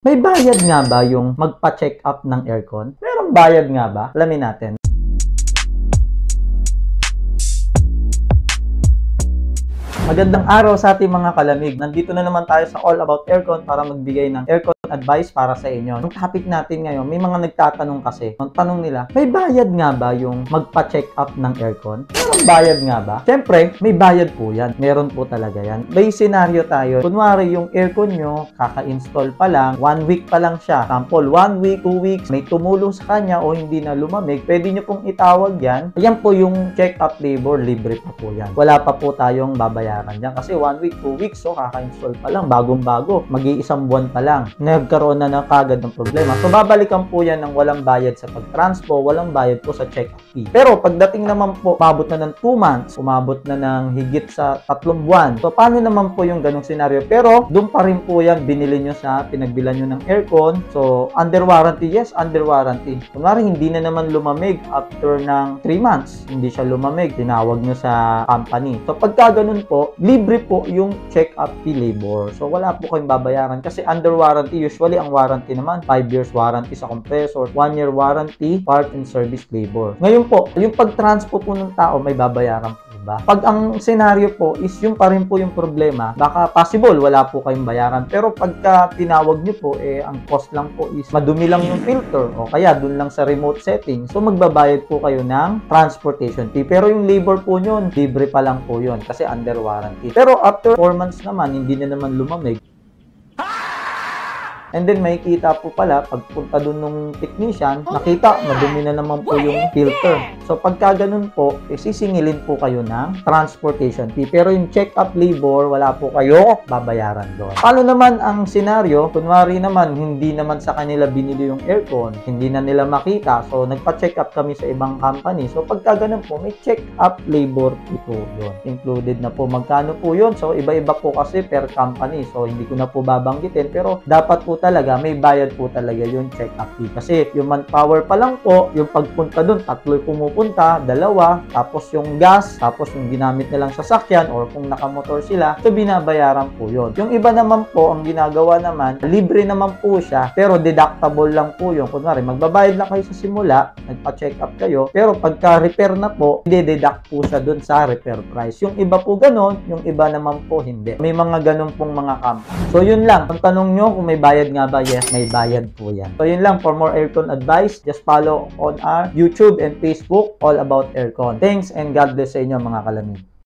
May bayad nga ba yung magpa-check up ng aircon? Merong bayad nga ba? Alamin natin. Magandang araw sa ating mga kalamig. Nandito na naman tayo sa All About Aircon para magbigay ng aircon advice para sa inyo. Ang topic natin ngayon, may mga nagtatanong kasi. Ang tanong nila, may bayad nga ba yung magpa-check up ng aircon? Merong bayad nga ba? Siyempre, may bayad po yan. Meron po talaga yan. May scenario tayo. Kunwari yung aircon nyo, kaka-install pa lang, 1 week pa lang siya. Sample, 1 week, 2 weeks, may tumulong sa kanya o hindi na lumamig, pwede nyo pong itawag yan. Ayan po yung check-up labor, libre pa po yan. Wala pa po tayong babayaran dyan. Kasi 1 week, 2 weeks, so kaka-install pa lang, bagong-bago. Mag-iisang buwan pa lang. Nagkaroon na kagad ng problema. So, babalikan po yan ng walang bayad sa pag-transpo, walang bayad po sa check-up fee. Pero, pagdating naman po, umabot na ng 2 months, umabot na ng higit sa 3 buwan. So, paano naman po yung ganong senaryo? Pero, doon pa rin po yan, binili nyo sa pinagbilan nyo ng aircon. So, under warranty, yes, under warranty. Kunwari, hindi na naman lumamig after ng 3 months. Hindi siya lumamig, tinawag nyo sa company. So, pagka ganun po, libre po yung check-up fee labor. So, wala po kayong babayaran kasi under warranty, usually ang warranty naman, 5 years warranty sa compressor, 1 year warranty, part and service labor. Ngayon po, yung pag-transpo po ng tao, may babayaran po ba? Pag ang senaryo po is yung pa rin po yung problema, baka possible wala po kayong bayaran. Pero pagka tinawag nyo po, ang cost lang po is madumi lang yung filter o kaya dun lang sa remote setting. So magbabayad po kayo ng transportation fee. Pero yung labor po nyo, libre pa lang po yun kasi under warranty. Pero after 4 months naman, hindi na naman lumamig. And then, makikita po pala, pagpunta dun nung technician, nakita, madumi na naman po yung filter. So, pagka ganun po, sisingilin po kayo ng transportation fee. Pero yung check-up labor, wala po kayo babayaran doon. Paano naman ang senaryo? Kunwari naman, hindi naman sa kanila binili yung aircon, hindi na nila makita. So, nagpa-check up kami sa ibang company. So, pagka ganun po, may check-up labor po doon. Included na po. Magkano po yun? So, iba-iba po kasi per company. So, hindi ko na po babanggitin. Pero, dapat po talaga, may bayad po talaga yung check-up fee. Kasi yung manpower pa lang po, yung pagpunta dun, 3 pumupunta, 2, tapos yung gas, tapos yung ginamit nilang sasakyan, or kung nakamotor sila, so binabayaran po yun. Yung iba naman po, ang ginagawa naman, libre naman po siya, pero deductible lang po yun. Kunwari, magbabayad lang kayo sa simula, nagpa-check up kayo, pero pagka repair na po, i-deduct po siya dun sa repair price. Yung iba po ganon, yung iba naman po hindi. May mga ganon pong mga company. So yun lang, ang tanong nyo kung may bayad nga ba? Yes, may bayad po yan. So yun lang, for more aircon advice, just follow on our YouTube and Facebook, All About Aircon. Thanks and God bless sa inyo mga kalamig.